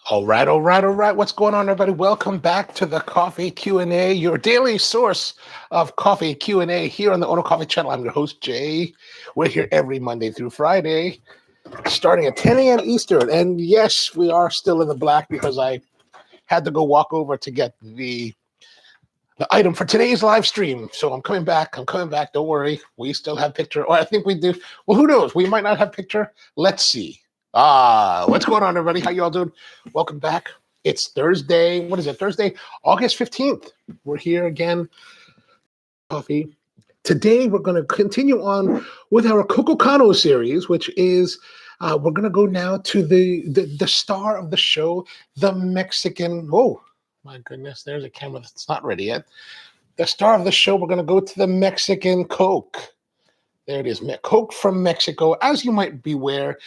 All right. What's going on, everybody? Welcome back to the Coffee Q&A, your daily source of coffee Q&A here on the OnoCoffee channel. I'm your host, Jay. We're here every Monday through Friday, starting at 10 a.m. Eastern. And yes, we are still in the black because I had to go walk over to get the item for today's live stream. So I'm coming back. Don't worry. We still have picture. Or I think we do. Well, who knows? We might not have picture. Let's see. What's going on, everybody? How you all doing? Welcome back. It's Thursday. What is it? Thursday, August 15th. We're here again. Coffee. Today, we're going to continue on with our CocaCano series, which is we're going to go now to the star of the show, the Mexican. Oh, my goodness, there's a camera that's not ready yet. The star of the show, we're going to go to the Mexican Coke. There it is, Coke from Mexico. As you might be aware,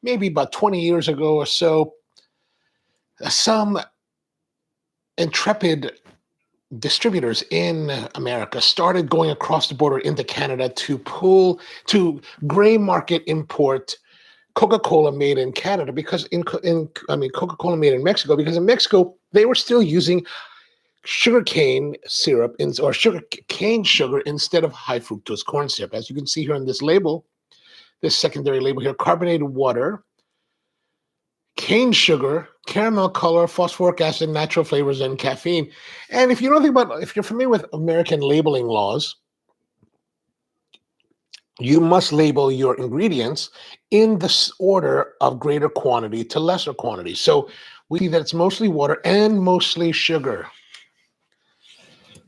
maybe about 20 years ago or so, some intrepid distributors in America started going across the border into Canada to gray market import Coca-Cola made in Canada because Coca-Cola made in Mexico, because in Mexico they were still using sugarcane syrup or cane sugar instead of high fructose corn syrup. As you can see here on this label, this secondary label here, carbonated water, cane sugar, caramel color, phosphoric acid, natural flavors, and caffeine. And if you're familiar with American labeling laws, you must label your ingredients in this order of greater quantity to lesser quantity. So we see that it's mostly water and mostly sugar.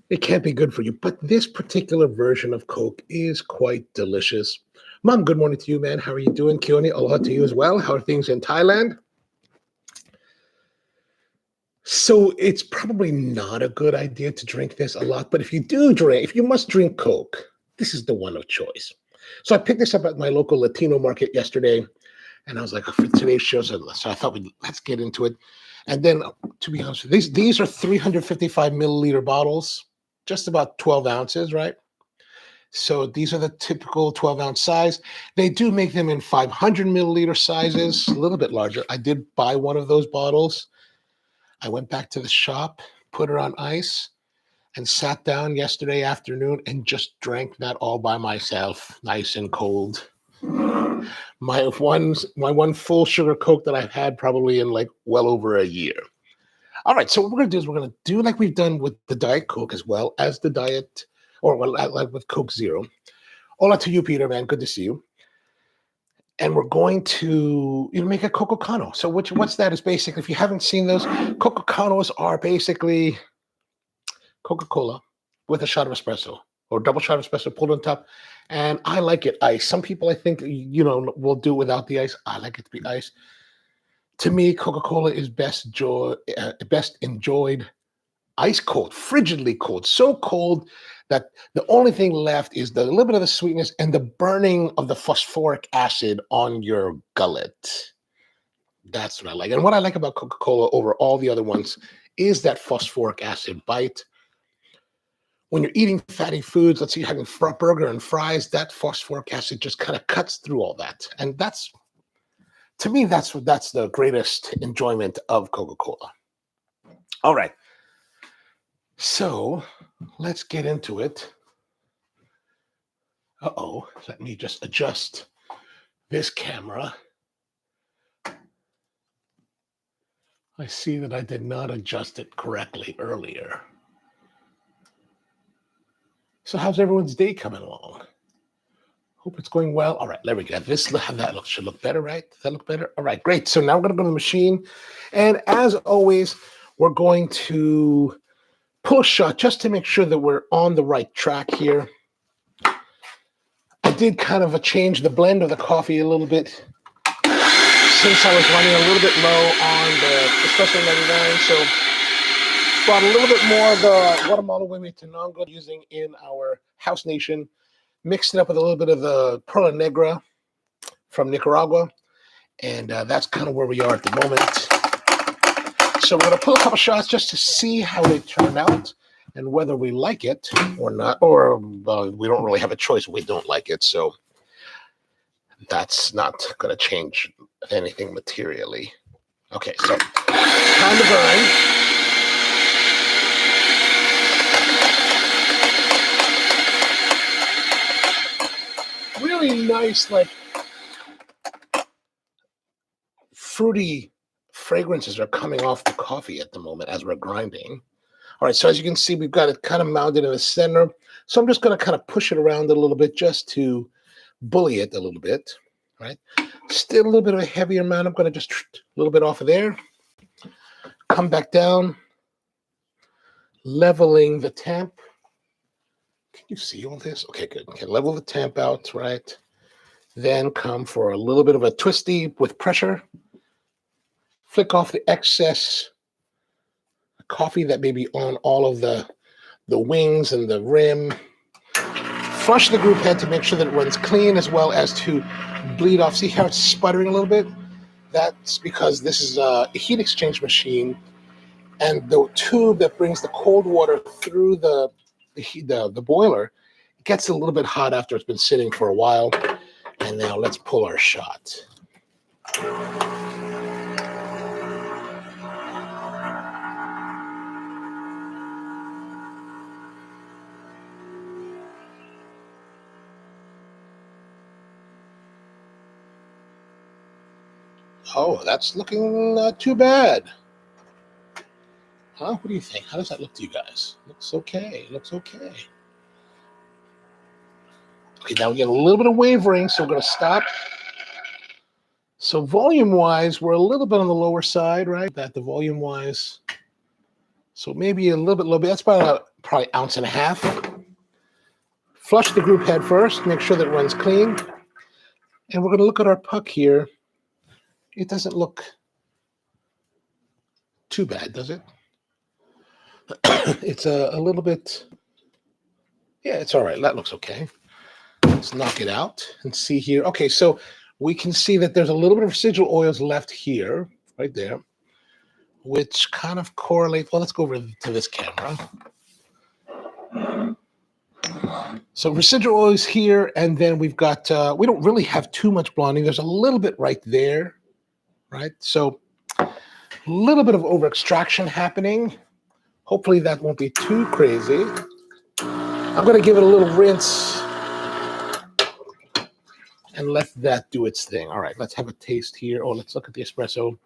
It can't be good for you, but this particular version of Coke is quite delicious. Mom, good morning to you, man. How are you doing? Keone, aloha to you as well. How are things in Thailand? So it's probably not a good idea to drink this a lot, but if you must drink Coke, this is the one of choice. So I picked this up at my local Latino market yesterday, and I was like, for today's show, so I thought let's get into it. And then, to be honest, these are 355 milliliter bottles, just about 12 ounces, right? So these are the typical 12-ounce size. They do make them in 500 milliliter sizes, a little bit larger. I did buy one of those bottles. I went back to the shop, put her on ice, and sat down yesterday afternoon and just drank that all by myself, nice and cold. My one full sugar Coke that I've had probably in like well over a year. All right, so what we're going to do is we're going to do like we've done with the Diet Coke as well as the Diet, or like with Coke Zero. Hola to you, Peter, man. Good to see you. And we're going to make a CocaCano. So what's that is basically, if you haven't seen those, CocaCanos are basically Coca-Cola with a shot of espresso or double shot of espresso pulled on top. And I like it ice. Some people, I think, will do without the ice. I like it to be ice. To me, Coca-Cola is best enjoyed ice cold, frigidly cold, so cold that the only thing left is the little bit of the sweetness and the burning of the phosphoric acid on your gullet. That's what I like. And what I like about Coca-Cola over all the other ones is that phosphoric acid bite. When you're eating fatty foods, let's say you're having a burger and fries, that phosphoric acid just kind of cuts through all that. And to me, that's the greatest enjoyment of Coca-Cola. All right. So let's get into it. Let me just adjust this camera. I see that I did not adjust it correctly earlier. So how's everyone's day coming along? Hope it's going well. All right, there we go. That should look better, right? Does that look better? All right, great. So now we're going to go to the machine. And as always, we're going to pull a shot just to make sure that we're on the right track here. I did kind of change the blend of the coffee a little bit since I was running a little bit low on the Espresso 99. So brought a little bit more of the Guatemala Huehuetenango using in our House Nation. Mixed it up with a little bit of the Perla Negra from Nicaragua. And that's kind of where we are at the moment. So we're going to pull a couple shots just to see how they turn out and whether we like it or not. Or we don't really have a choice if we don't like it. So that's not going to change anything materially. Okay, so time to grind. Really nice, like fruity fragrances are coming off the coffee at the moment as we're grinding. All right, so as you can see, we've got it kind of mounted in the center. So I'm just going to kind of push it around a little bit just to bully it a little bit, right? Still a little bit of a heavier amount. I'm going to just a little bit off of there. Come back down, leveling the temp. Can you see all this? Okay, good. Okay, level the temp out, right? Then come for a little bit of a twisty with pressure. Flick off the excess coffee that may be on all of the wings and the rim. Flush the group head to make sure that it runs clean, as well as to bleed off. See how it's sputtering a little bit? That's because this is a heat exchange machine, and the tube that brings the cold water through the boiler gets a little bit hot after it's been sitting for a while. And now let's pull our shot. Oh, that's looking not too bad. Huh? What do you think? How does that look to you guys? Looks okay. Looks okay. Okay, now we get a little bit of wavering, so we're going to stop. So volume-wise, we're a little bit on the lower side, right? That the volume-wise. So maybe a little bit low. That's about probably an ounce and a half. Flush the group head first. Make sure that it runs clean. And we're going to look at our puck here. It doesn't look too bad, does it? It's a little bit, yeah, it's all right. That looks okay. Let's knock it out and see here. Okay, so we can see that there's a little bit of residual oils left here, right there, which kind of correlate. Well, let's go over to this camera. So residual oils here, and then we've got, we don't really have too much blonding. There's a little bit right there, right? So a little bit of over extraction happening. Hopefully that won't be too crazy. I'm going to give it a little rinse and let that do its thing. All right, let's have a taste here. Oh, let's look at the espresso.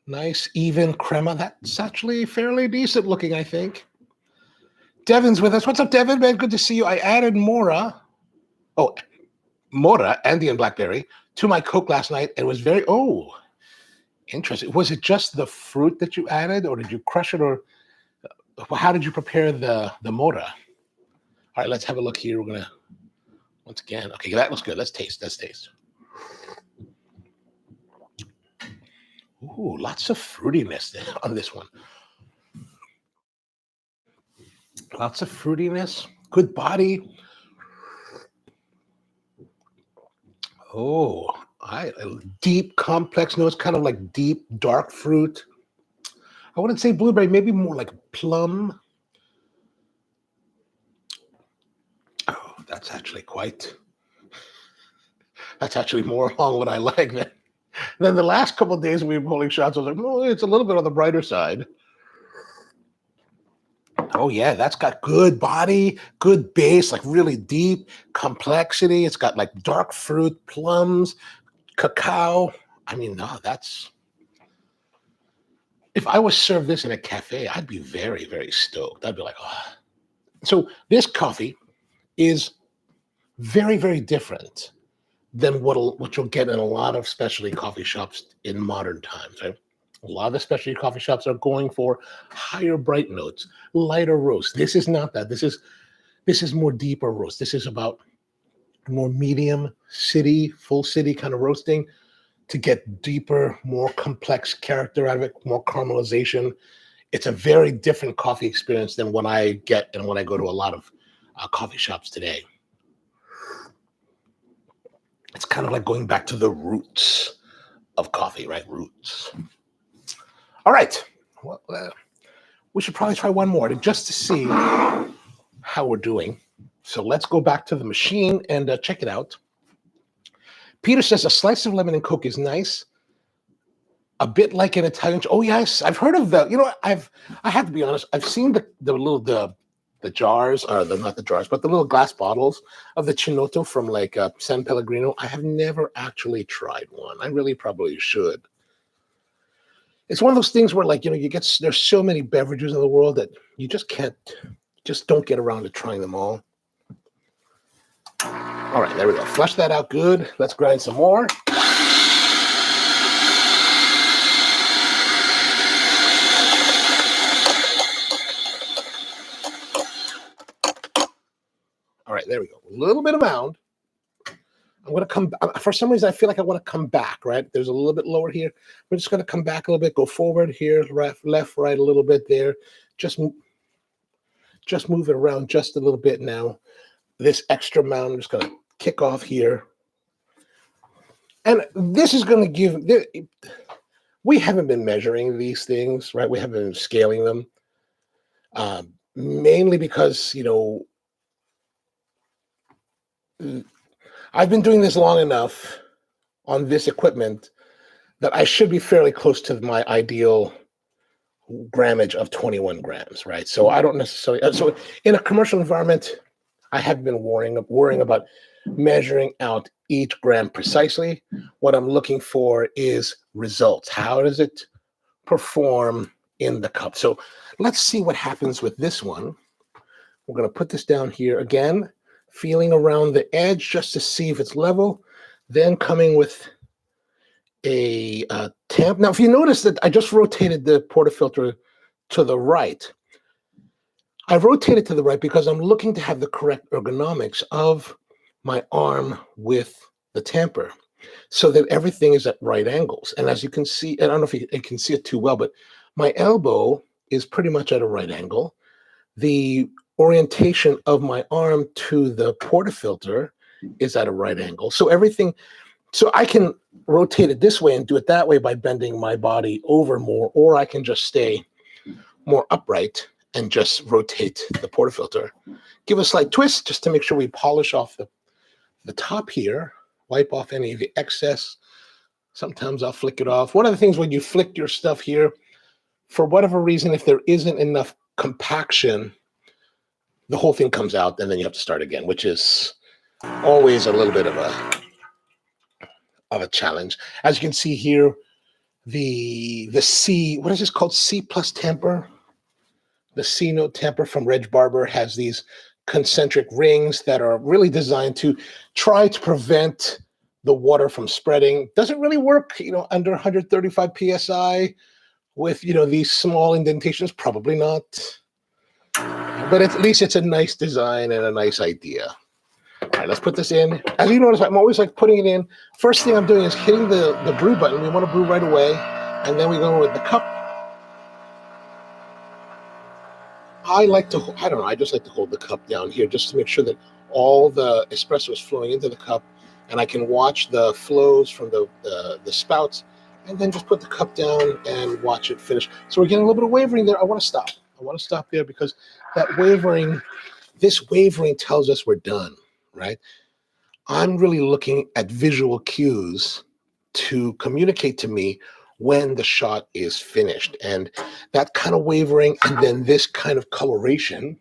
Nice, even crema. That's actually fairly decent looking, I think. Devin's with us. What's up, Devin? Man, good to see you. I added Mora, Andy and Blackberry, to my Coke last night. It was very, interesting. Was it just the fruit that you added, or did you crush it, or how did you prepare the Mora? All right, let's have a look here. We're going to, once again, okay, that looks good. Let's taste. Ooh, lots of fruitiness on this one. Lots of fruitiness, good body. Oh, deep, complex notes, kind of like deep, dark fruit. I wouldn't say blueberry, maybe more like plum. Oh, that's actually more along what I like than the last couple of days we were pulling shots. I was like, oh, it's a little bit on the brighter side. Oh, yeah, that's got good body, good base, like really deep complexity. It's got like dark fruit, plums, cacao. I mean, no, that's... If I was served this in a cafe, I'd be very, very stoked. I'd be like, oh. So this coffee is very, very different than what you'll get in a lot of specialty coffee shops in modern times, right? A lot of the specialty coffee shops are going for higher bright notes, lighter roast. This is not that. This is more deeper roast. This is about more medium city, full city kind of roasting to get deeper, more complex character out of it, more caramelization. It's a very different coffee experience than what I get and when I go to a lot of coffee shops today. It's kind of like going back to the roots of coffee, right? Roots. All right. Well, we should probably try one more just to see how we're doing. So let's go back to the machine and check it out. Peter says a slice of lemon and Coke is nice. a bit like an Italian. Oh yes, I've heard of the. You know, I have to be honest. I've seen the jars, or not the jars, but the little glass bottles of the Chinotto from like San Pellegrino. I have never actually tried one. I really probably should. It's one of those things where, like, you know, there's so many beverages in the world that you just don't get around to trying them all. All right, there we go. Flush that out good. Let's grind some more. All right, there we go. A little bit of mound. I'm going to come, for some reason, I feel like I want to come back, right? There's a little bit lower here. We're just going to come back a little bit, go forward here, left, right, a little bit there. Just move it around just a little bit now. This extra mound, I'm just going to kick off here. And this is going to give, we haven't been measuring these things, right? We haven't been scaling them. Mainly because, you know, I've been doing this long enough on this equipment that I should be fairly close to my ideal grammage of 21 grams, right? So I don't necessarily, so in a commercial environment, I haven't been worrying about measuring out each gram precisely. What I'm looking for is results. How does it perform in the cup? So let's see what happens with this one. We're going to put this down here again, feeling around the edge just to see if it's level, then coming with a tamp. Now, if you notice that I just rotated the portafilter to the right, I rotated to the right because I'm looking to have the correct ergonomics of my arm with the tamper so that everything is at right angles. And as you can see, I don't know if you can see it too well, but my elbow is pretty much at a right angle. The orientation of my arm to the portafilter is at a right angle. So everything, so I can rotate it this way and do it that way by bending my body over more, or I can just stay more upright and just rotate the portafilter. Give a slight twist just to make sure we polish off the top here, wipe off any of the excess. Sometimes I'll flick it off. One of the things when you flick your stuff here, for whatever reason, if there isn't enough compaction, the whole thing comes out and then you have to start again, which is always a little bit of a challenge. As you can see here, the C, what is this called? C plus tamper. The C note tamper from Reg Barber has these concentric rings that are really designed to try to prevent the water from spreading. Doesn't really work, you know, under 135 psi with, you know, these small indentations. Probably not, but at least it's a nice design and a nice idea. All right, let's put this in. As you notice, I'm always like putting it in. First thing I'm doing is hitting the brew button. We want to brew right away, and then we go with the cup. I don't know, I just like to hold the cup down here just to make sure that all the espresso is flowing into the cup, and I can watch the flows from the spouts, and then just put the cup down and watch it finish. So we're getting a little bit of wavering there. I want to stop. I want to stop there because this wavering tells us we're done, right? I'm really looking at visual cues to communicate to me when the shot is finished. And that kind of wavering and then this kind of coloration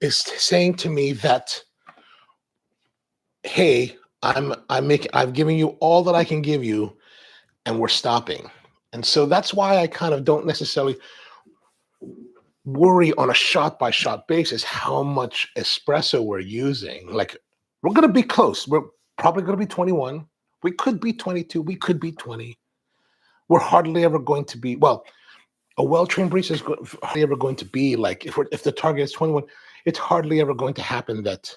is saying to me that, hey, I'm giving you all that I can give you, and we're stopping. And so that's why I kind of don't necessarily worry on a shot by shot basis how much espresso we're using. Like, we're going to be close. We're probably going to be 21. We could be 22. We could be 20. We're hardly ever going to be, well, a well-trained barista is hardly ever going to be like, if the target is 21, it's hardly ever going to happen that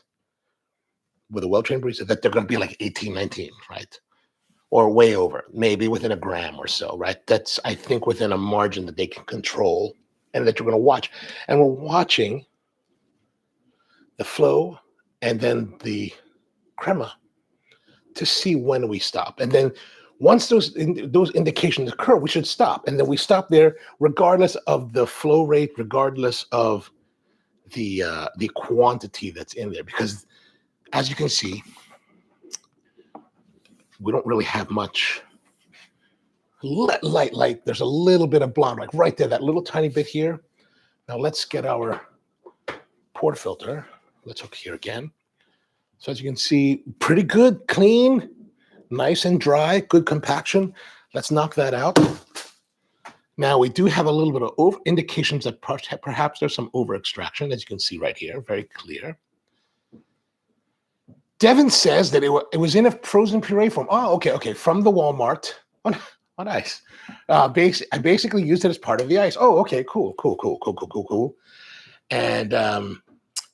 with a well-trained barista that they're going to be like 18, 19, right? Or way over, maybe within a gram or so, right? That's, I think, within a margin that they can control and that you're going to watch. And we're watching the flow and then the crema to see when we stop. And then once those indications occur, we should stop. And then we stop there regardless of the flow rate, regardless of the quantity that's in there. Because as you can see, we don't really have much light. There's a little bit of blonde, like right there, that little tiny bit here. Now let's get our portafilter. Let's hook here again. So as you can see, pretty good, clean, nice and dry, good compaction. Let's knock that out. Now we do have a little bit of indications that perhaps there's some over extraction, as you can see right here, very clear. Devin says that it was in a frozen puree form. Oh, okay, from the Walmart on ice. I basically used it as part of the ice. Oh, okay, cool. And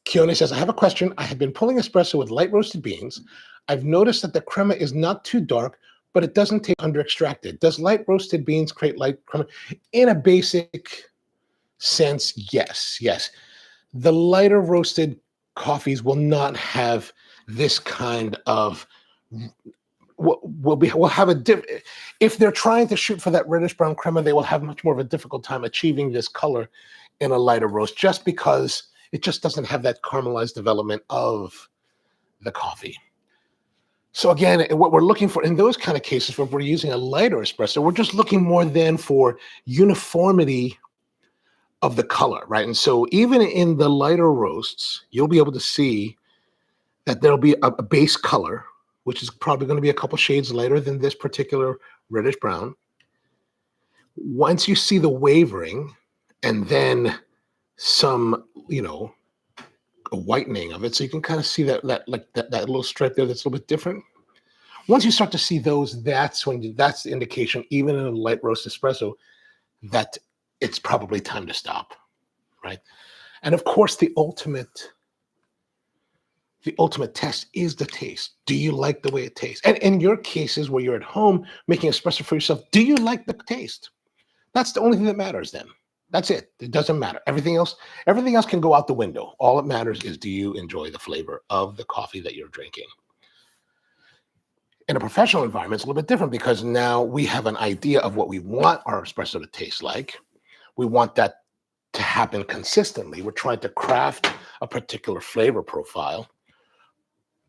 Keone says, I have a question. I have been pulling espresso with light roasted beans. I've noticed that the crema is not too dark, but it doesn't taste under extracted. Does light roasted beans create light crema? In a basic sense, yes. The lighter roasted coffees will not have this kind of will have a if they're trying to shoot for that reddish brown crema, they will have much more of a difficult time achieving this color in a lighter roast, just because it just doesn't have that caramelized development of the coffee. So again, what we're looking for in those kind of cases, when we're using a lighter espresso, we're just looking more then for uniformity of the color, right? And so even in the lighter roasts, you'll be able to see that there'll be a base color, which is probably going to be a couple shades lighter than this particular reddish brown. Once you see the wavering and then some, a whitening of it, so you can kind of see that little stripe there that's a little bit different. Once you start to see those, that's the indication, even in a light roast espresso, that it's probably time to stop, right? And of course, the ultimate test is the taste. Do you like the way it tastes? And in your cases where you're at home making espresso for yourself, do you like the taste? That's the only thing that matters then. That's it. It doesn't matter. Everything else can go out the window. All that matters is, do you enjoy the flavor of the coffee that you're drinking? In a professional environment, it's a little bit different, because now we have an idea of what we want our espresso to taste like. We want that to happen consistently. We're trying to craft a particular flavor profile.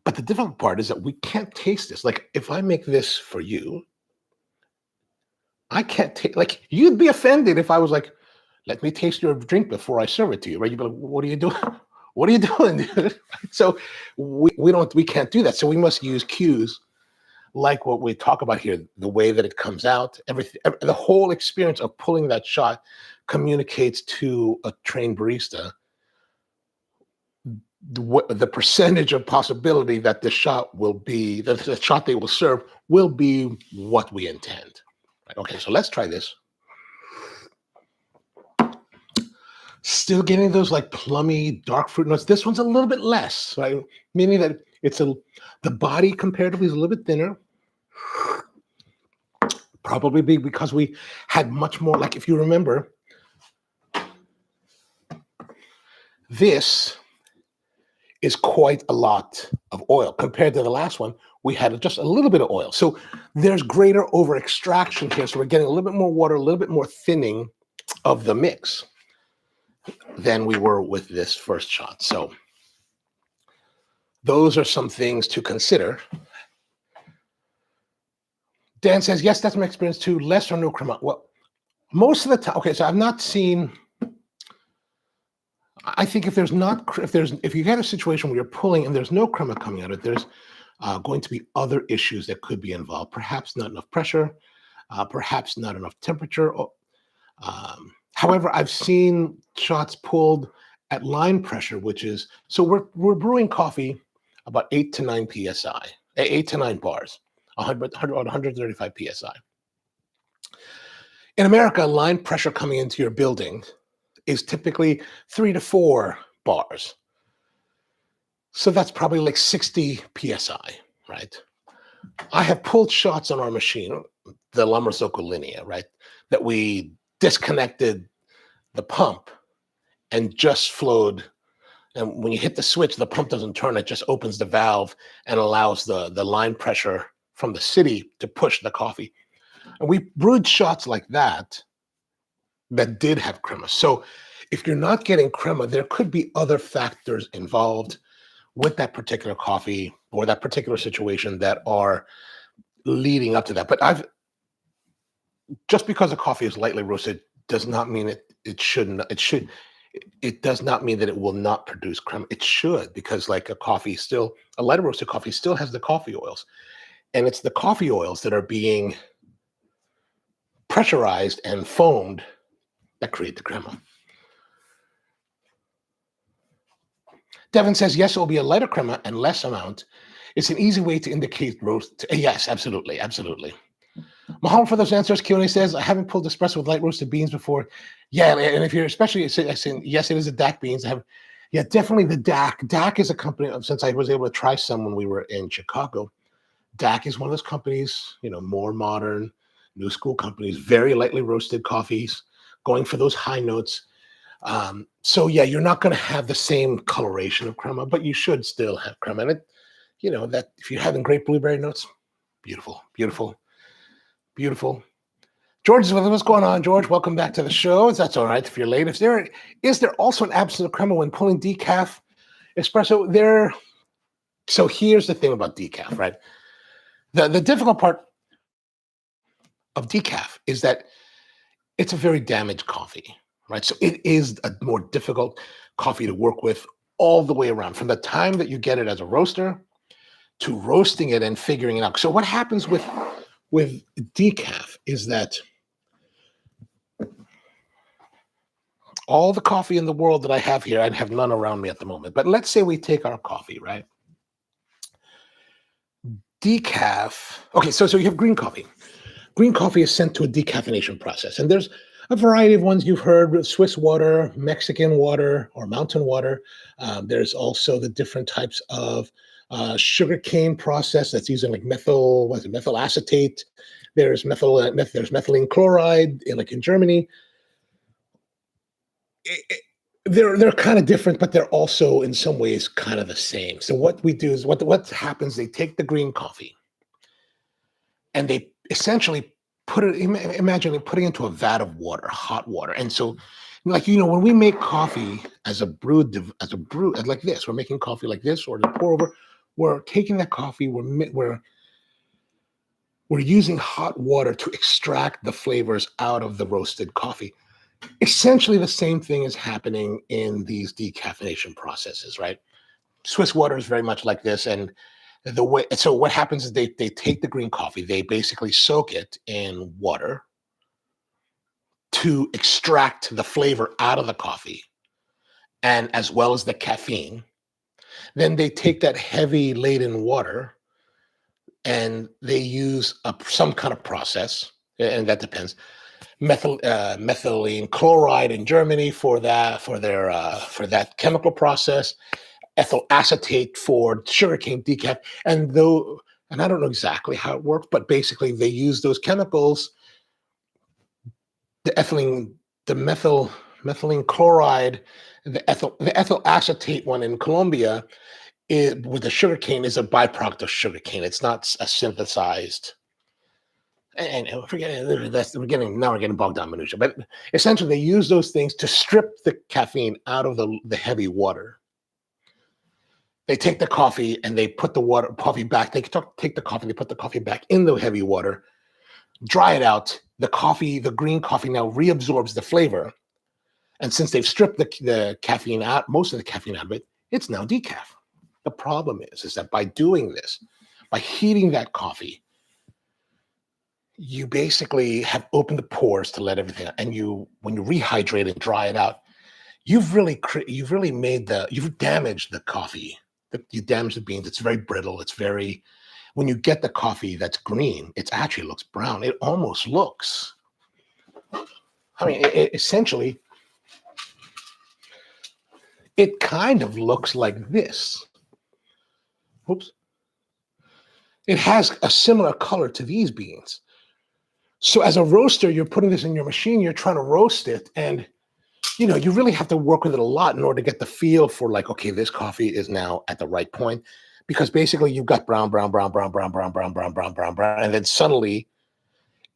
But the difficult part is that we can't taste this. Like, if I make this for you, I can't taste, like, you'd be offended if I was like, let me taste your drink before I serve it to you, right? You'd be like, what are you doing? What are you doing, dude? So we can't do that. So we must use cues like what we talk about here, the way that it comes out, the whole experience of pulling that shot communicates to a trained barista the percentage of possibility that the shot they will serve will be what we intend. Right? Okay, so let's try this. Still getting those like plummy dark fruit notes. This one's a little bit less, right? Meaning that the body comparatively is a little bit thinner. Probably because we had much more, like, if you remember, this is quite a lot of oil. Compared to the last one, we had just a little bit of oil. So there's greater over extraction here. So we're getting a little bit more water, a little bit more thinning of the mix than we were with this first shot. So those are some things to consider. Dan says, yes, that's my experience too. Less or no crema. Well, most of the time, okay, so I've not seen, I think if you get a situation where you're pulling and there's no crema coming out of it, there's going to be other issues that could be involved. Perhaps not enough pressure, perhaps not enough temperature. However, I've seen shots pulled at line pressure, which is, so we're brewing coffee about 8 to 9 psi, 8 to 9 bars, 135 psi. In America, line pressure coming into your building is typically 3 to 4 bars. So that's probably like 60 psi, right? I have pulled shots on our machine, the La Marzocco Linea, right, that we disconnected the pump and just flowed. And when you hit the switch, the pump doesn't turn. It just opens the valve and allows the line pressure from the city to push the coffee. And we brewed shots like that did have crema. So if you're not getting crema, there could be other factors involved with that particular coffee or that particular situation that are leading up to that. But just because a coffee is lightly roasted does not mean it shouldn't. It does not mean that it will not produce crema. It should, because like a lighter roasted coffee still has the coffee oils, and it's the coffee oils that are being pressurized and foamed that create the crema. Devin says, yes, it will be a lighter crema and less amount. It's an easy way to indicate roast. Yes, absolutely, absolutely. Mahal for those answers. Q&A says, I haven't pulled espresso with light roasted beans before. Yeah, and if you're especially saying, yes, it is a DAC beans. Yeah, definitely the DAC. DAC is a company, since I was able to try some when we were in Chicago. DAC is one of those companies, more modern, new school companies, very lightly roasted coffees, going for those high notes. So yeah, you're not going to have the same coloration of crema, but you should still have crema. And that if you're having great blueberry notes, beautiful, beautiful, beautiful. George is with us. What's going on, George? Welcome back to the show. That's all right if you're late. Is there also an absence of crema when pulling decaf espresso? So here's the thing about decaf, right? The difficult part of decaf is that it's a very damaged coffee, right? So it is a more difficult coffee to work with all the way around, from the time that you get it as a roaster to roasting it and figuring it out. So what happens with decaf is that all the coffee in the world that I have here, I have none around me at the moment, but let's say we take our coffee, right? Decaf. Okay, so you have green coffee. Green coffee is sent to a decaffeination process, and there's a variety of ones you've heard with Swiss water, Mexican water, or mountain water. There's also the different types of sugarcane process that's using like methyl acetate. There's there's methylene chloride, like in Germany. They're kind of different, but they're also in some ways kind of the same. So what we do is what happens, they take the green coffee and they essentially imagine putting it into a vat of water, hot water. And so when we make coffee as a brew like this, we're making coffee like this or to pour over, we're taking that coffee, we're using hot water to extract the flavors out of the roasted coffee. Essentially the same thing is happening in these decaffeination processes, right? Swiss water is very much like this. And so what happens is they take the green coffee, they basically soak it in water to extract the flavor out of the coffee, and as well as the caffeine. Then they take that heavy laden water and they use some kind of process, and that depends. Methylene chloride in Germany for that chemical process, ethyl acetate for sugarcane decaf, and I don't know exactly how it works, but basically they use those chemicals, the methylene chloride, the ethyl acetate one in Colombia, with the sugarcane is a byproduct of sugarcane. It's not a synthesized. And we're getting bogged down in minutia, but essentially they use those things to strip the caffeine out of the heavy water. They take the coffee and they put the coffee back. They take the coffee, they put the coffee back in the heavy water, dry it out. The green coffee now reabsorbs the flavor. And since they've stripped the caffeine out, most of the caffeine out of it, it's now decaf. The problem is that by doing this, by heating that coffee, you basically have opened the pores to let everything out. And when you rehydrate and dry it out, you've damaged the coffee. You damage the beans. It's very brittle. When you get the coffee that's green, it actually looks brown. It almost looks, essentially, it kind of looks like this. Oops. It has a similar color to these beans. So as a roaster, you're putting this in your machine, you're trying to roast it, and you really have to work with it a lot in order to get the feel for okay, this coffee is now at the right point, because basically you've got brown, and then suddenly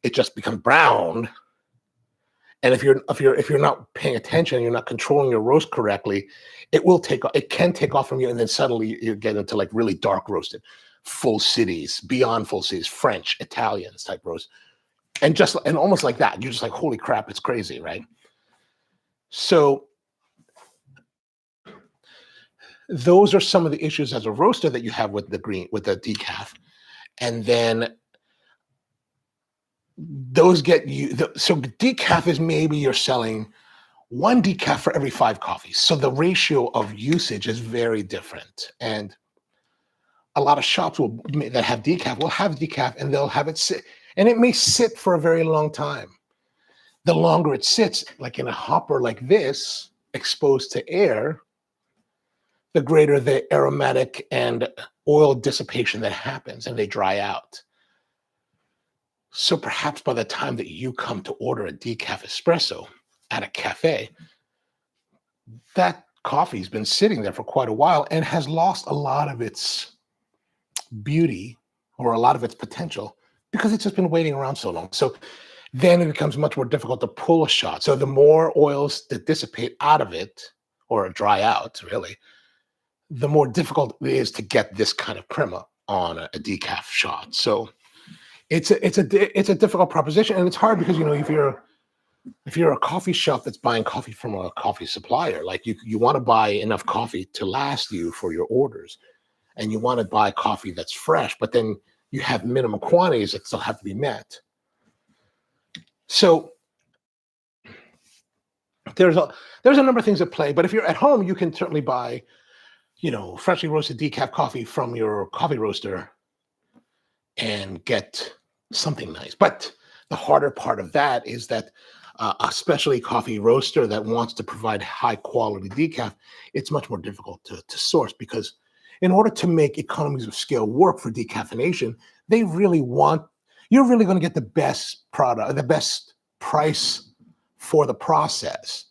it just becomes brown. And if you're not paying attention, you're not controlling your roast correctly, it can take off from you, and then suddenly you get into really dark roasted, full cities, beyond full cities, French, Italians type roast. And almost like that, you're just like, holy crap, it's crazy, right? So those are some of the issues as a roaster that you have with the decaf. And then those get you, so decaf is maybe you're selling one decaf for every 5 coffees. So the ratio of usage is very different. And a lot of shops that have decaf will have decaf and they'll have it sit. And it may sit for a very long time. The longer it sits, like in a hopper like this, exposed to air, the greater the aromatic and oil dissipation that happens and they dry out. So perhaps by the time that you come to order a decaf espresso at a cafe, that coffee's been sitting there for quite a while and has lost a lot of its beauty or a lot of its potential because it's just been waiting around so long. So then it becomes much more difficult to pull a shot. So the more oils that dissipate out of it or dry out, really, the more difficult it is to get this kind of crema on a decaf shot. So it's a difficult proposition, and it's hard because if you're a coffee shop that's buying coffee from a coffee supplier, like you want to buy enough coffee to last you for your orders, and you want to buy coffee that's fresh, but then you have minimum quantities that still have to be met. So there's a number of things at play. But if you're at home, you can certainly buy, freshly roasted decaf coffee from your coffee roaster and get something nice. But the harder part of that is that a specialty coffee roaster that wants to provide high quality decaf, it's much more difficult to source, because in order to make economies of scale work for decaffeination, you're really going to get the best product, the best price for the process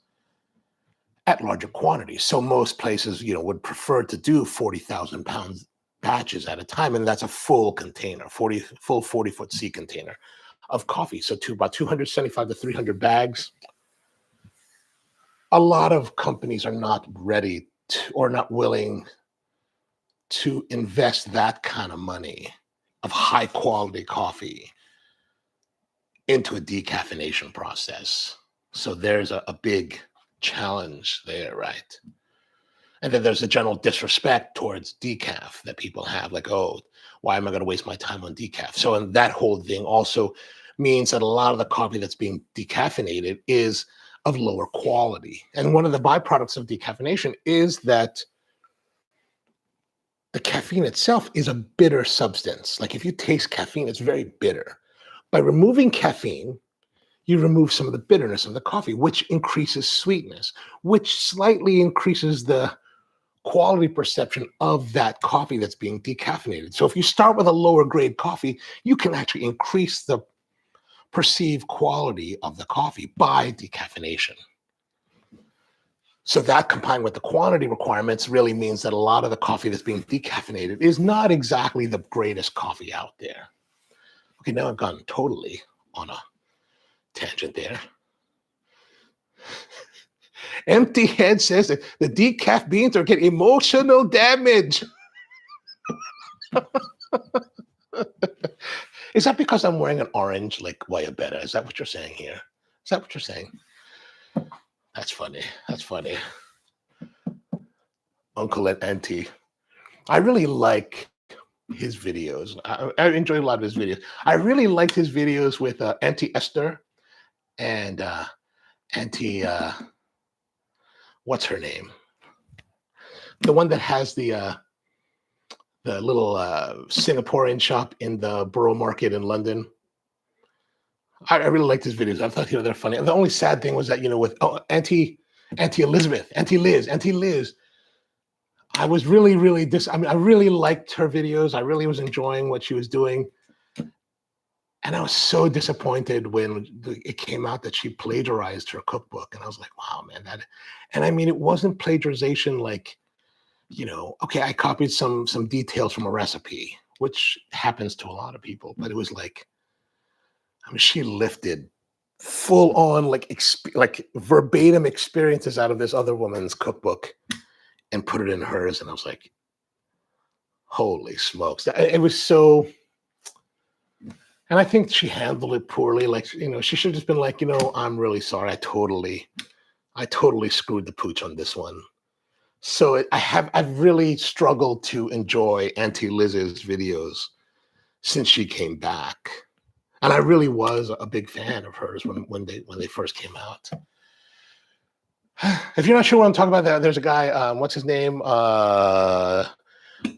at larger quantities. So most places, would prefer to do 40,000 pounds batches at a time, and that's a full container, full 40-foot C container of coffee. So to about 275 to 300 bags. A lot of companies are not ready or not willing to invest that kind of money of high quality coffee into a decaffeination process. So there's a big challenge there, right? And then there's a general disrespect towards decaf that people have, like, oh, why am I going to waste my time on decaf? So, and that whole thing also means that a lot of the coffee that's being decaffeinated is of lower quality. And one of the byproducts of decaffeination is that the caffeine itself is a bitter substance. Like if you taste caffeine, it's very bitter. By removing caffeine, you remove some of the bitterness of the coffee, which increases sweetness, which slightly increases the quality perception of that coffee that's being decaffeinated. So if you start with a lower grade coffee, you can actually increase the perceived quality of the coffee by decaffeination. So that, combined with the quantity requirements, really means that a lot of the coffee that's being decaffeinated is not exactly the greatest coffee out there. Okay, now I've gone totally on a tangent there. Empty Head says that the decaf beans are getting emotional damage. Is that because I'm wearing an orange like Guayabera? Is that what you're saying here? Is that what you're saying? That's funny. That's funny. Uncle and Auntie. I really like his videos. I enjoy a lot of his videos. I really liked his videos with Auntie Esther and Auntie, what's her name? The one that has the little Singaporean shop in the Borough Market in London. I really liked his videos. I thought they're funny. And the only sad thing was that, with Auntie Elizabeth, Auntie Liz, I was really, really I really liked her videos. I really was enjoying what she was doing. And I was so disappointed when it came out that she plagiarized her cookbook. And I was like, wow, man, and I mean, it wasn't plagiarization like, okay, I copied some details from a recipe, which happens to a lot of people, but it was like, I mean, she lifted full on like verbatim experiences out of this other woman's cookbook and put it in hers. And I was like, holy smokes. It was so, And I think she handled it poorly. Like, she should have just been like, I'm really sorry. I totally screwed the pooch on this one. So I've really struggled to enjoy Auntie Liz's videos since she came back. And I really was a big fan of hers when they first came out. If you're not sure what I'm talking about, there's a guy, what's his name?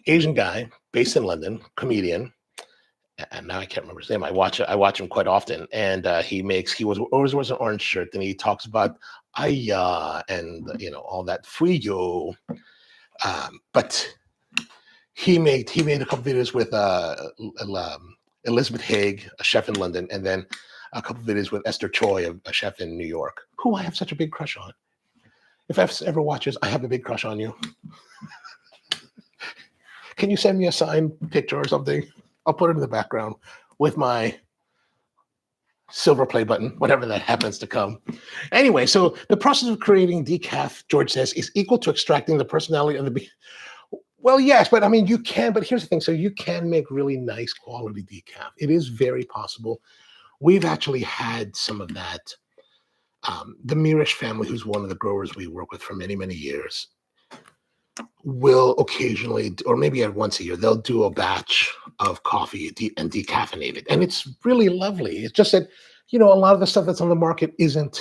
Asian guy based in London, comedian. And now I can't remember his name. I watch him quite often, and he always wears an orange shirt, and he talks about Aya and all that fuyo. But he made a couple videos with Elizabeth Haig, a chef in London, and then a couple videos with Esther Choi, a chef in New York, who I have such a big crush on. If F ever watches, I have a big crush on you. Can you send me a signed picture or something? I'll put it in the background with my silver play button, whatever that happens to come. Anyway, so the process of creating decaf, George says, is equal to extracting the personality of the bean. Well, yes, but I mean, you can, but here's the thing. So you can make really nice quality decaf. It is very possible. We've actually had some of that. The Mirish family, who's one of the growers we work with for many, many years, will occasionally, or maybe once a year, they'll do a batch of coffee and decaffeinate it. And it's really lovely. It's just that, a lot of the stuff that's on the market isn't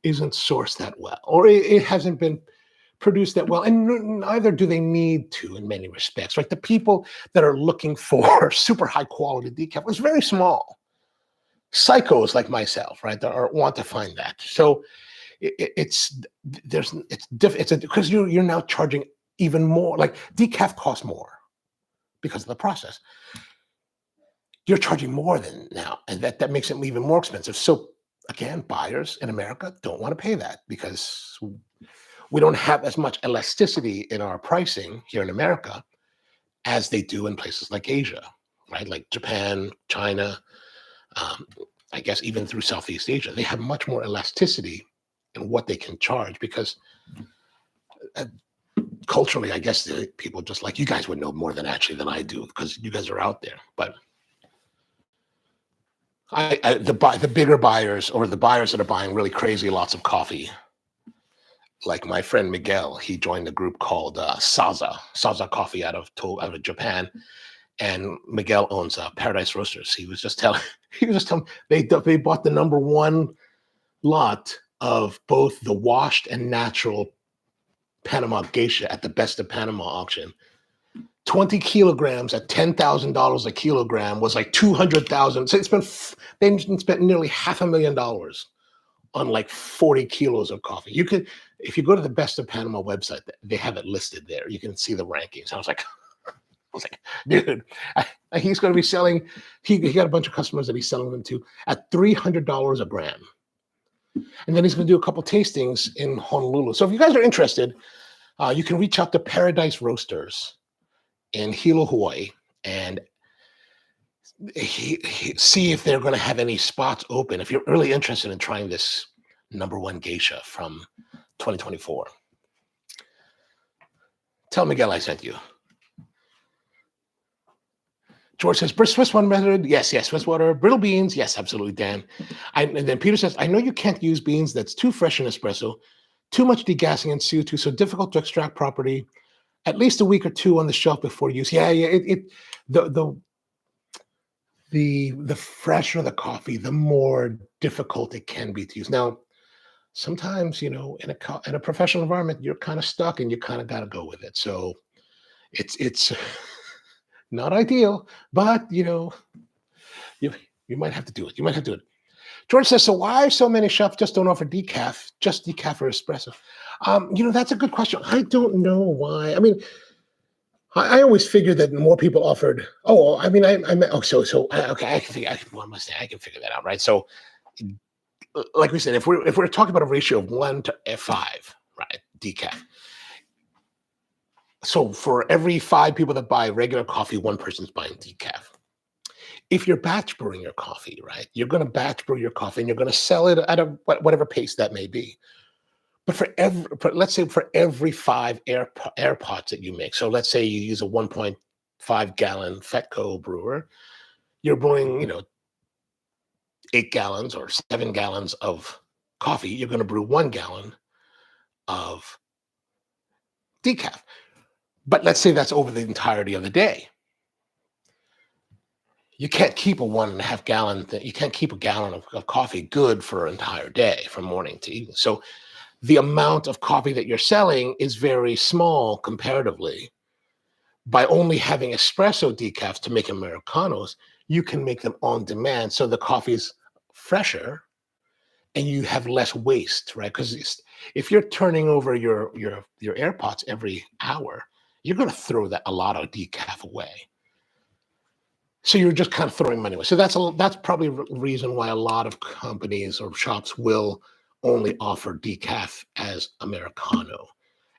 sourced that well, or it hasn't been produced that well. And neither do they need to in many respects. Like the people that are looking for super high quality decaf is very small. Psychos like myself, right, that want to find that. So it's because you're now charging even more. Like decaf costs more because of the process. You're charging more than now, and that makes it even more expensive. So again, buyers in America don't want to pay that because we don't have as much elasticity in our pricing here in America as they do in places like Asia, right? Like Japan, China, I guess even through Southeast Asia, they have much more elasticity in what they can charge because culturally, I guess people just like, you guys would know more than I do because you guys are out there. But the bigger buyers, or the buyers that are buying really crazy lots of coffee, like my friend Miguel, he joined a group called Saza Coffee out of Japan. And Miguel owns Paradise Roasters. He was just telling they bought the number one lot of both the washed and natural Panama geisha at the Best of Panama auction. 20 kilograms at $10,000 a kilogram was like 200,000. So they spent nearly $500,000 on like 40 kilos of coffee. You could, if you go to the Best of Panama website, they have it listed there. You can see the rankings. I was like, dude, he's going to be selling. He got a bunch of customers that he's selling them to at $300 a gram, and then he's going to do a couple tastings in Honolulu. So if you guys are interested, you can reach out to Paradise Roasters in Hilo, Hawaii, and see if they're going to have any spots open. If you're really interested in trying this number one geisha from 2024, tell Miguel I sent you. George says, Swiss water method. Yes, Swiss water. Brittle beans. Yes, absolutely, Dan. And then Peter says, I know you can't use beans that's too fresh in espresso, too much degassing and CO2, so difficult to extract properly. At least a week or two on the shelf before use. Yeah. The fresher the coffee, the more difficult it can be to use. Now, sometimes, in a professional environment, you're kind of stuck and you kind of got to go with it. So it's not ideal, but you might have to do it. George says, so why so many shops just don't offer decaf, just decaf or espresso? That's a good question. I don't know why. I mean, I always figured that more people offered. Okay. I can figure. I can figure that out, right? So, like we said, if we're talking about a ratio of 1 to 5, right, decaf. So for every 5 people that buy regular coffee, 1 person's buying decaf. If you're batch brewing your coffee, right, you're going to batch brew your coffee and you're going to sell it at whatever pace that may be. But let's say for every 5 air pots that you make, so let's say you use a 1.5 gallon Fetco brewer, you're brewing, 8 gallons or 7 gallons of coffee, you're going to brew 1 gallon of decaf. But let's say that's over the entirety of the day. You can't keep a 1.5 gallon you can't keep a gallon of coffee good for an entire day from morning to evening. So the amount of coffee that you're selling is very small comparatively. By only having espresso decaf to make Americanos, you can make them on demand. So the coffee's fresher and you have less waste, right? Because if you're turning over your air pots every hour, you're going to throw that a lot of decaf away. So you're just kind of throwing money away. So that's probably a reason why a lot of companies or shops will only offer decaf as Americano.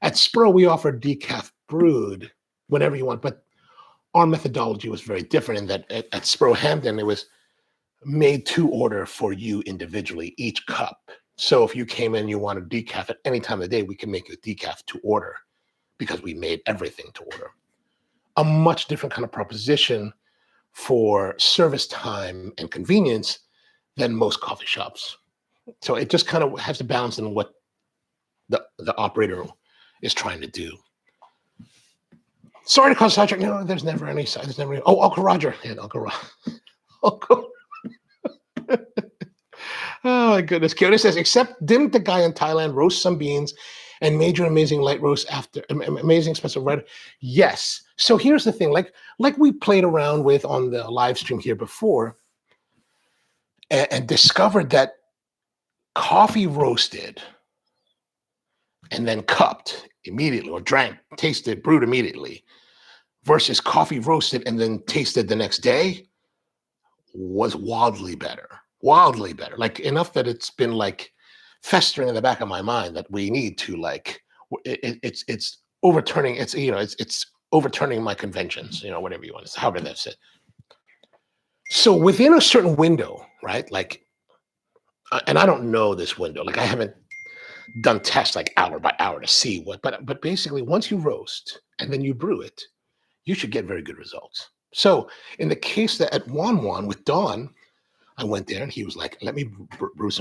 At Spro, we offer decaf brewed whenever you want, but our methodology was very different in that at Spro Hampton, it was made to order for you individually, each cup. So if you came in, you wanted decaf at any time of the day, we can make you decaf to order because we made everything to order. A much different kind of proposition for service time and convenience than most coffee shops. So it just kind of has to balance in what the operator is trying to do. Sorry to cause sidetrack. No, there's never any side. There's never any. Oh, Uncle Roger. Yeah, Uncle Roger. Uncle. Oh my goodness. Kyoto says, except didn't the guy in Thailand roast some beans and made your amazing light roast after amazing special red? Yes. So here's the thing, like we played around with on the live stream here before, and discovered that coffee roasted and then cupped immediately or drank, tasted, brewed immediately versus coffee roasted and then tasted the next day was wildly better. Wildly better. Like enough that it's been like festering in the back of my mind that we need to it's overturning it's overturning my conventions, whatever you want to say, however that's it. So within a certain window, right? Like and I don't know this window. Like I haven't done tests like hour by hour to see but basically once you roast and then you brew it, you should get very good results. So in the case that at Wan with Don, I went there and he was like, let me roast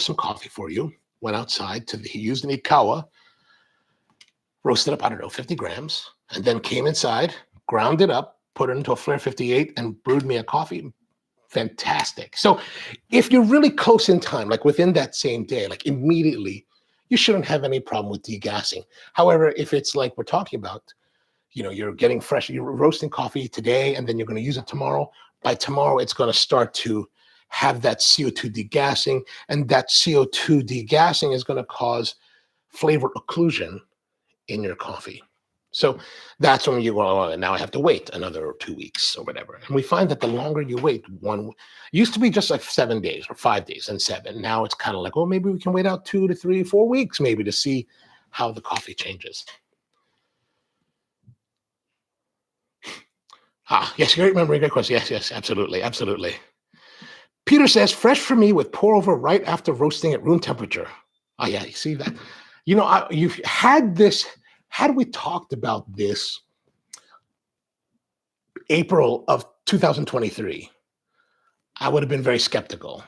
some coffee for you. Went outside he used an Ikawa, roasted up, I don't know, 50 grams, and then came inside, ground it up, put it into a Flair 58 and brewed me a coffee. Fantastic. So if you're really close in time, like within that same day, like immediately, you shouldn't have any problem with degassing. However, if it's like we're talking about, you're getting fresh, you're roasting coffee today, and then you're going to use it tomorrow. By tomorrow, it's going to start to have that CO2 degassing, and that CO2 degassing is going to cause flavor occlusion in your coffee. So that's when you go, oh, now I have to wait another 2 weeks or whatever. And we find that the longer you wait, used to be just like 7 days or 5 days and 7. Now it's kind of like, oh, maybe we can wait out 2 to 3, 4 weeks maybe to see how the coffee changes. Yes, great memory, great question. Yes, absolutely, absolutely. Peter says, fresh for me with pour over right after roasting at room temperature. Oh, yeah, you see that? You've had this, had we talked about this April of 2023, I would have been very skeptical.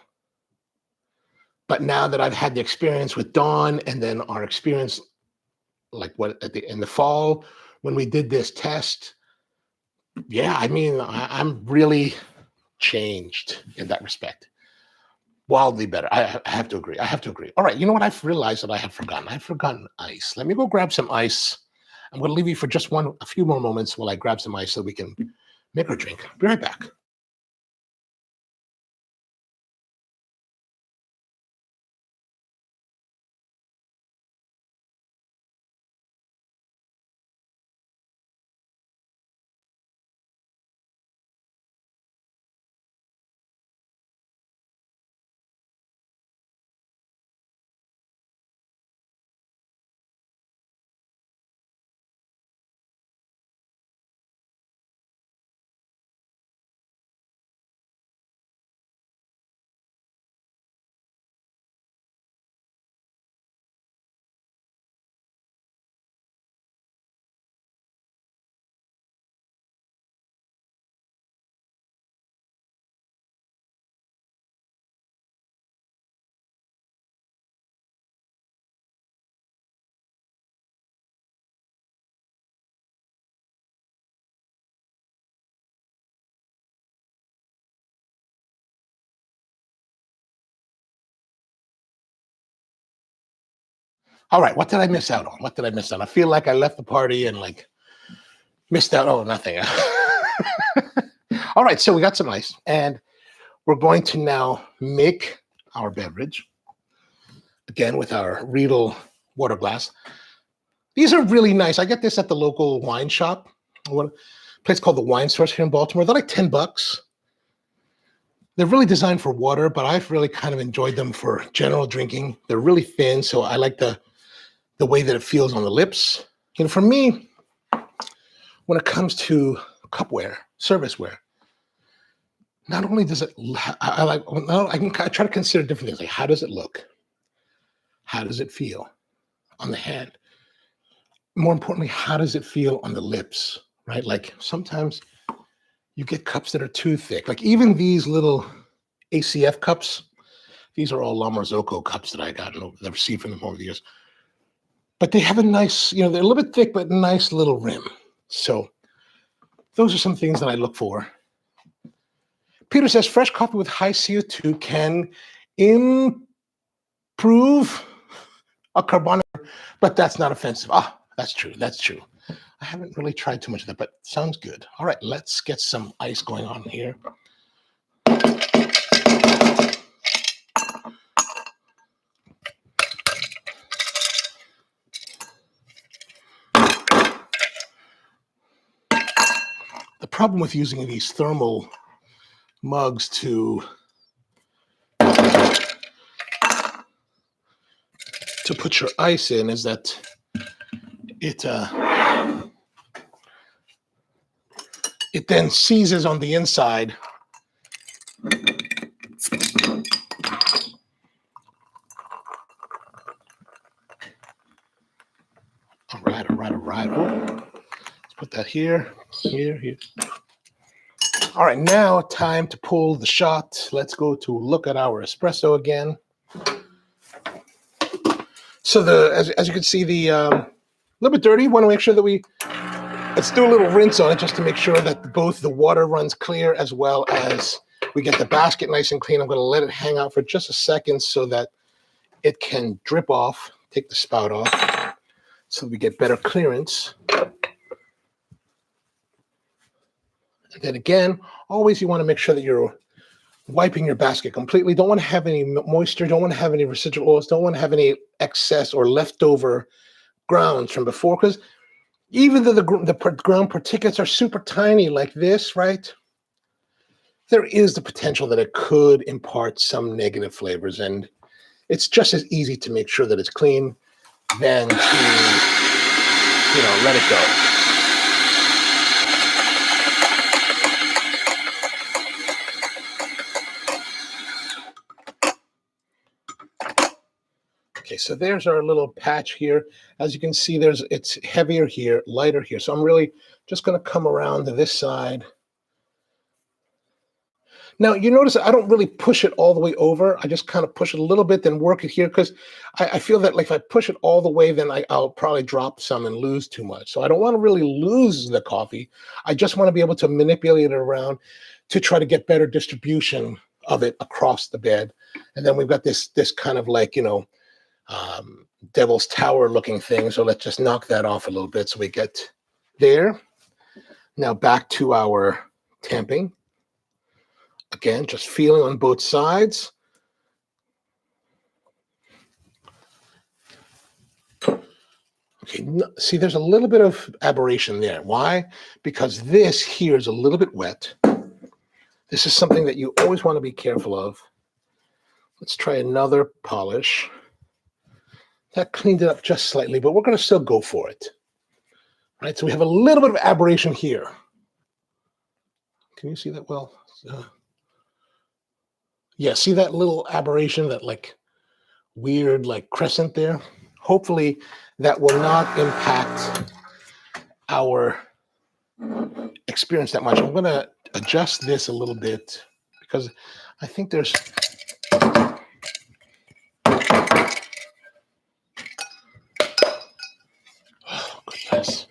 But now that I've had the experience with Dawn and then our experience, like in the fall when we did this test, yeah, I mean, I'm really changed in that respect. Wildly better. I have to agree. I have to agree. All right. You know what? I've realized that I have forgotten. I've forgotten ice. Let me go grab some ice. I'm going to leave you for just a few more moments while I grab some ice so we can make our drink. Be right back. All right, what did I miss out on? What did I miss out on? I feel like I left the party and like missed out. Oh, nothing. All right, so we got some ice, and we're going to now make our beverage, again with our Riedel water glass. These are really nice. I get this at the local wine shop, a place called the Wine Source here in Baltimore. They're like $10. They're really designed for water, but I've really kind of enjoyed them for general drinking. They're really thin, so I like the way that it feels on the lips. You know, for me, when it comes to cupware, serviceware, not only does it, I try to consider different things. Like, how does it look? How does it feel on the hand? More importantly, how does it feel on the lips, right? Like sometimes you get cups that are too thick. Like even these little ACF cups, these are all La Marzocco cups that I got and I've received from them over the years. But they have a nice, you know, they're a little bit thick, but nice little rim. So those are some things that I look for. Peter says fresh coffee with high CO2 can improve a carbonic, but that's not offensive. Ah, that's true. That's true. I haven't really tried too much of that, but sounds good. All right, let's get some ice going on here. The problem with using these thermal mugs to put your ice in is that it then seizes on the inside. All right, all right, all right. Oh, let's put that here, here, here. All right, now time to pull the shot. Let's go to look at our espresso again. So as you can see, a little bit dirty. Want to make sure that let's do a little rinse on it just to make sure that both the water runs clear as well as we get the basket nice and clean. I'm going to let it hang out for just a second so that it can drip off, take the spout off, so we get better clearance. And then again, always you want to make sure that you're wiping your basket completely. Don't want to have any moisture, don't want to have any residual oils, don't want to have any excess or leftover grounds from before, because even though the ground particulates are super tiny like this, right, there is the potential that it could impart some negative flavors, and it's just as easy to make sure that it's clean than to, let it go. Okay, so there's our little patch here. As you can see, it's heavier here, lighter here. So I'm really just going to come around to this side. Now, you notice I don't really push it all the way over. I just kind of push it a little bit, then work it here, because I feel that like if I push it all the way, then I'll probably drop some and lose too much. So I don't want to really lose the coffee. I just want to be able to manipulate it around to try to get better distribution of it across the bed. And then we've got this kind of like, Devil's Tower looking thing. So let's just knock that off a little bit so we get there. Now back to our tamping. Again, just feeling on both sides. Okay, see, there's a little bit of aberration there. Why? Because this here is a little bit wet. This is something that you always want to be careful of. Let's try another polish. That cleaned it up just slightly, but we're going to still go for it. All right, so we have a little bit of aberration here. Can you see that well? Yeah, see that little aberration, that like weird like crescent there? Hopefully that will not impact our experience that much. I'm going to adjust this a little bit because I think there's... Oh, goodness.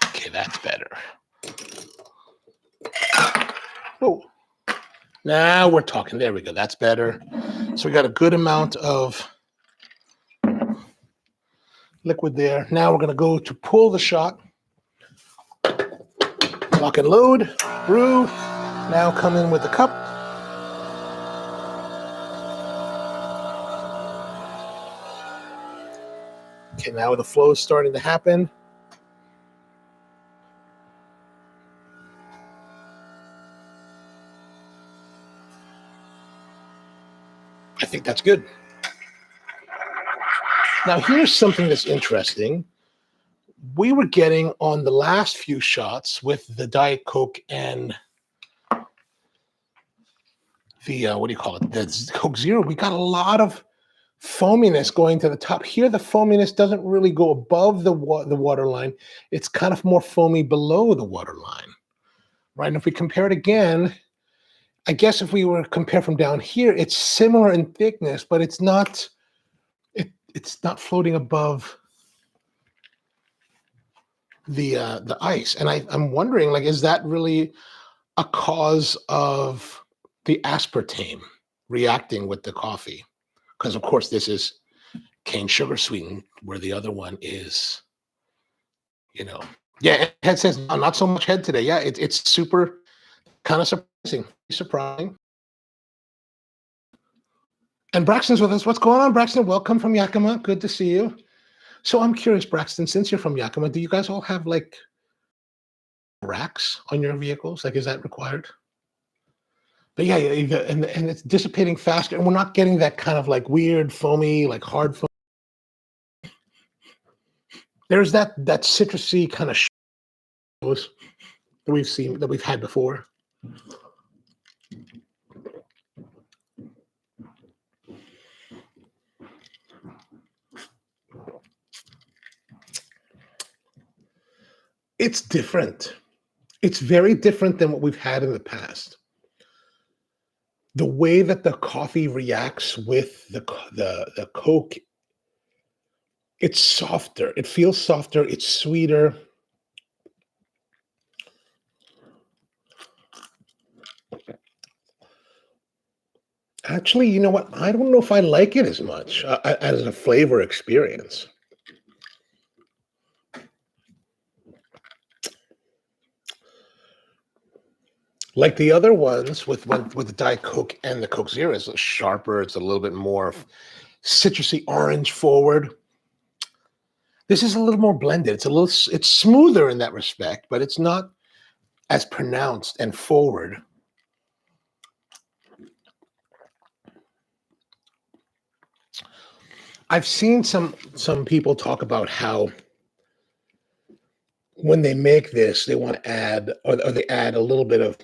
Okay, that's better. Oh, Now we're talking. There we go. That's better. So we got a good amount of liquid there. Now we're going to go to pull the shot. Lock and load. Brew. Now come in with the cup. Okay, now the flow is starting to happen. I think that's good. Now here's something that's interesting. We were getting on the last few shots with the Diet Coke and the, what do you call it? The Coke Zero. We got a lot of foaminess going to the top. Here, the foaminess doesn't really go above the water line. It's kind of more foamy below the water line, right? And if we compare it again, I guess if we were to compare from down here, it's similar in thickness, but it's not floating above the ice. And I'm wondering, like, is that really a cause of the aspartame reacting with the coffee? Because of course this is cane sugar sweetened, where the other one is, you know. Yeah, head says not so much head today. Yeah, it's super kind of surprising. And Braxton's with us. What's going on, Braxton? Welcome from Yakima. Good to see you. So I'm curious, Braxton, since you're from Yakima, do you guys all have like racks on your vehicles? Like, is that required? But yeah, and it's dissipating faster, and we're not getting that kind of like weird foamy, like hard foam. There's that citrusy kind of that we've had before. It's different. It's very different than what we've had in the past. The way that the coffee reacts with the Coke, it's softer. It feels softer. It's sweeter. Actually, you know what? I don't know if I like it as much as a flavor experience. Like the other ones with the Diet Coke and the Coke Zero, it's sharper. It's a little bit more citrusy orange forward. This is a little more blended. It's smoother in that respect, but it's not as pronounced and forward. I've seen some people talk about how when they make this, they want to add, or they add a little bit of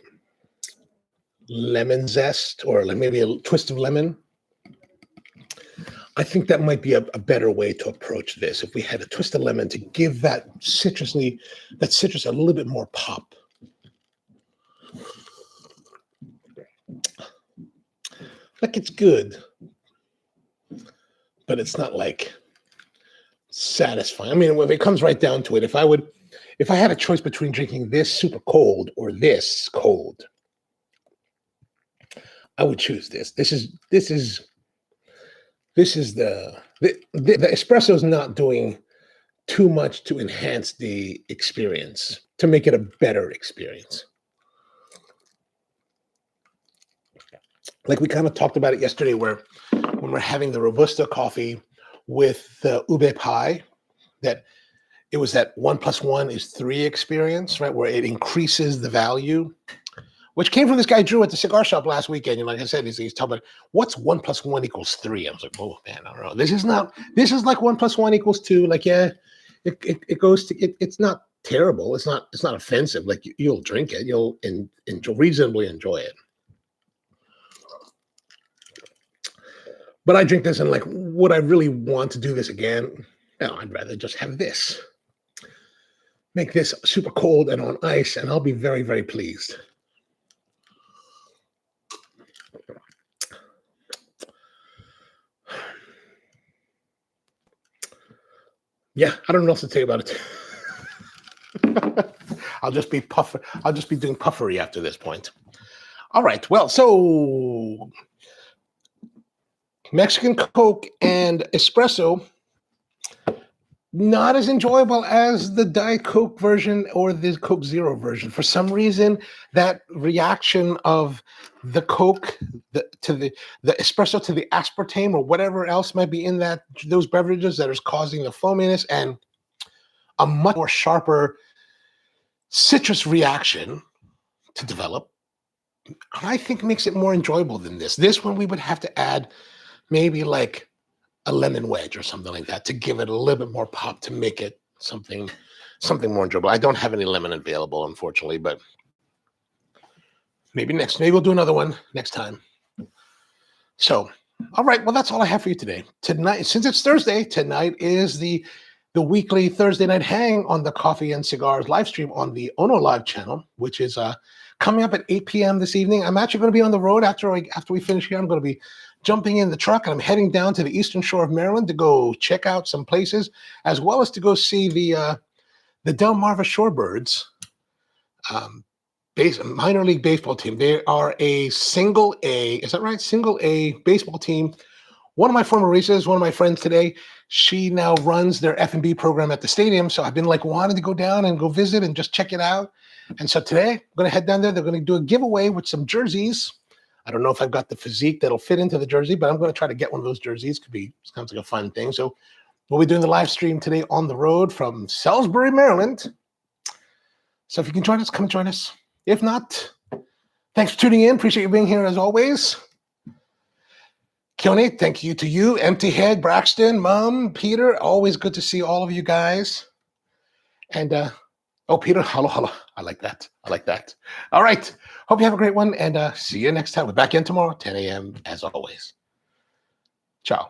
lemon zest, or like maybe a twist of lemon. I think that might be a better way to approach this. If we had a twist of lemon to give that citrus a little bit more pop. Like, it's good, but it's not like satisfying. I mean, when it comes right down to it, if I had a choice between drinking this super cold or this cold, I would choose this. This is the espresso is not doing too much to enhance the experience, to make it a better experience. Like we kind of talked about it yesterday, where when we're having the Robusta coffee with the ube pie, that it was that 1 + 1 = 3 experience, right? Where it increases the value, which came from this guy Drew at the cigar shop last weekend. And like I said, he's talking about what's 1 + 1 = 3. I was like, oh man, I don't know. This is like 1 + 1 = 2. Like, yeah, it goes to it's not terrible. It's not offensive. Like, you'll drink it, you'll reasonably enjoy it. But I drink this and like, would I really want to do this again? No, I'd rather just have this. Make this super cold and on ice, and I'll be very, very pleased. Yeah, I don't know what else to tell you about it. I'll just be doing puffery after this point. All right. Well, so Mexican Coke and espresso, not as enjoyable as the Diet Coke version or the Coke Zero version. For some reason, that reaction of the Coke to the espresso to the aspartame or whatever else might be in those beverages that is causing the foaminess and a much more sharper citrus reaction to develop, I think makes it more enjoyable than this. This one we would have to add maybe like a lemon wedge or something like that to give it a little bit more pop to make it something more enjoyable. I don't have any lemon available, unfortunately, but maybe we'll do another one next time. So, all right, well, that's all I have for you today. Tonight, since it's Thursday, tonight is the weekly Thursday night hang on the Coffee and Cigars live stream on the Ono Live channel, which is coming up at 8 p.m. this evening. I'm actually going to be on the road after we finish here. I'm going to be jumping in the truck and I'm heading down to the eastern shore of Maryland to go check out some places, as well as to go see the Delmarva Shorebirds minor league baseball team. They are a single A, is that right? Single A baseball team. One of my former races, one of my friends today, she now runs their F&B program at the stadium. So I've been like wanting to go down and go visit and just check it out. And so today I'm going to head down there. They're going to do a giveaway with some jerseys. I don't know if I've got the physique that'll fit into the jersey, but I'm going to try to get one of those jerseys. Sounds like a fun thing. So we'll be doing the live stream today on the road from Salisbury, Maryland. So if you can join us, come and join us. If not, thanks for tuning in. Appreciate you being here as always. Keone, thank you to you, Empty Head, Braxton, Mom, Peter. Always good to see all of you guys. And Peter, hello. I like that. All right. Hope you have a great one, and see you next time. We're back in tomorrow, 10 a.m. as always. Ciao.